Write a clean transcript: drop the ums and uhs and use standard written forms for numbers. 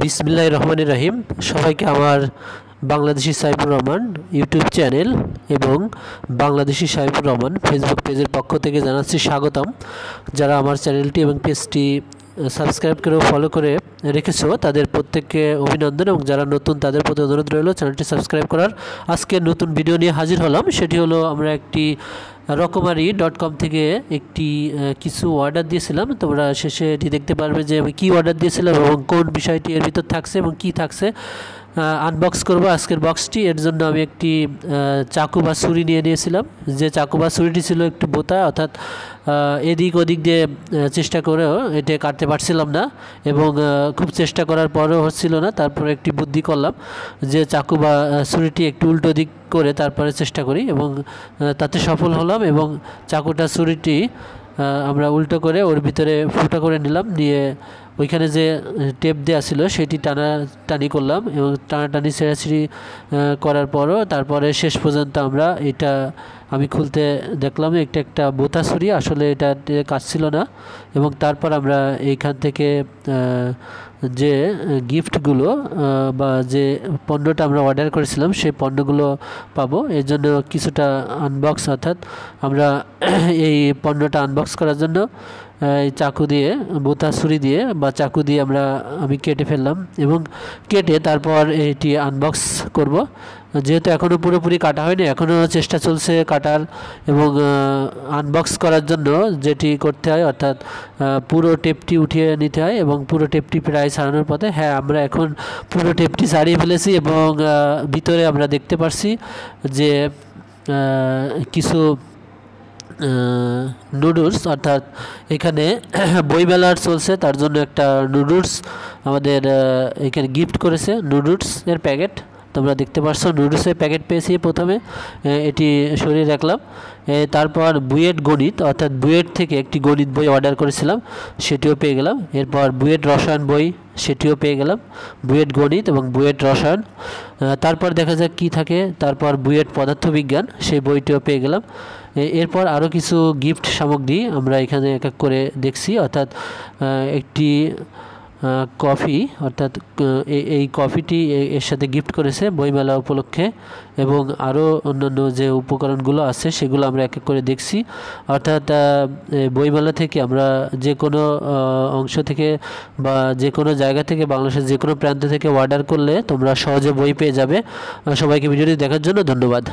বিসমিল্লাহির রহমানির রহিম। সবাইকে আমার বাংলাদেশি সাইফুর রহমান ইউটিউব চ্যানেল এবং বাংলাদেশি সাইফুর রহমান ফেসবুক পেজের পক্ষ থেকে জানাচ্ছি স্বাগতম। যারা আমার চ্যানেলটি এবং পেজটি সাবস্ক্রাইব করে ফলো করে রেখেছো তাদের প্রত্যেককে অভিনন্দন, এবং যারা নতুন তাদের প্রতি অনুরোধ রইল চ্যানেলটি সাবস্ক্রাইব করার। আজকে নতুন ভিডিও নিয়ে হাজির হলাম। সেটি হলো, আমরা একটি রকমারি.com থেকে একটি কিছু অর্ডার দিয়েছিলাম। তোমরা শেষে এটি দেখতে পারবে যে আমি কী অর্ডার দিয়েছিলাম এবং কোন বিষয়টি এর ভিতর থাকছে এবং কী থাকছে। আনবক্স করব আজকের বক্সটি। এর জন্য আমি একটি চাকু বা ছুরি নিয়ে নিয়েছিলাম। যে চাকু বা ছুরিটি ছিল একটু বোতা, অর্থাৎ এদিক ওদিক দিয়ে চেষ্টা করেও এটা কাটতে পারছিলাম না, এবং খুব চেষ্টা করার পরেও হচ্ছিল না। তারপরে একটি বুদ্ধি করলাম যে চাকু বা ছুরিটি একটু উল্টো দিক করে তারপরে চেষ্টা করি, এবং তাতে সফল হলাম। এবং চাকুটা ছুরিটি আমরা উল্টো করে ওর ভিতরে ফুটা করে নিলাম, নিয়ে ওইখানে যে টেপ দেওয়া ছিল সেটি টানাটানি করলাম, এবং টানাটানি ছেঁড়াছিঁড়ি করার পরও তারপরে শেষ পর্যন্ত আমরা এটা আমি খুলতে দেখলাম একটা বোতা ছুরি, আসলে এটা কাজ ছিল না। এবং তারপর আমরা এইখান থেকে যে গিফটগুলো বা যে পণ্যটা আমরা অর্ডার করেছিলাম সেই পণ্যগুলো পাবো। এর জন্য কিছুটা আনবক্স, অর্থাৎ আমরা এই পণ্যটা আনবক্স করার জন্য এই চাকু দিয়ে, বোতা ছুরি দিয়ে বা চাকু দিয়ে আমি কেটে ফেললাম, এবং কেটে তারপর এটি আনবক্স করব। যেহেতু এখনও পুরোপুরি কাটা হয়নি, এখনও চেষ্টা চলছে কাটার এবং আনবক্স করার জন্য যেটি করতে হয়, অর্থাৎ পুরো টেপটি উঠিয়ে নিতে হয়, এবং পুরো টেপটি প্রায় ছাড়ানোর পথে। হ্যাঁ, আমরা এখন পুরো টেপটি ছাড়িয়ে ফেলেছি, এবং ভিতরে আমরা দেখতে পারছি যে কিছু নুডলস, অর্থাৎ এখানে বইমেলা চলছে তার জন্য একটা নুডলস আমাদের এখানে গিফট করেছে। নুডলসের প্যাকেট তোমরা দেখতে পাচ্ছ, নুডলসের প্যাকেট পেয়েছি প্রথমে, এটি সরিয়ে রাখলাম। তারপর বুয়েট গণিত, অর্থাৎ বুয়েট থেকে একটি গণিত বই অর্ডার করেছিলাম, সেটিও পেয়ে গেলাম। এরপর বুয়েট রসায়ন বই, সেটিও পেয়ে গেলাম, বুয়েট গণিত এবং বুয়েট রসায়ন। তারপর দেখা যাক কী থাকে। তারপর বুয়েট পদার্থবিজ্ঞান, সেই বইটিও পেয়ে গেলাম। এরপর আরও কিছু গিফট সামগ্রী আমরা এখানে এক এক করে দেখছি, অর্থাৎ একটি কফি, অর্থাৎ এই কফিটি এর সাথে গিফট করেছে বইমেলা উপলক্ষে, এবং আরও অন্যান্য যে উপকরণগুলো আছে সেগুলো আমরা এক এক করে দেখছি। অর্থাৎ বইমেলা থেকে আমরা যে কোনো অংশ থেকে বা যে কোনো জায়গা থেকে, বাংলাদেশের যে কোনো প্রান্ত থেকে অর্ডার করলে তোমরা সহজে বই পেয়ে যাবে। সবাইকে ভিডিওটি দেখার জন্য ধন্যবাদ।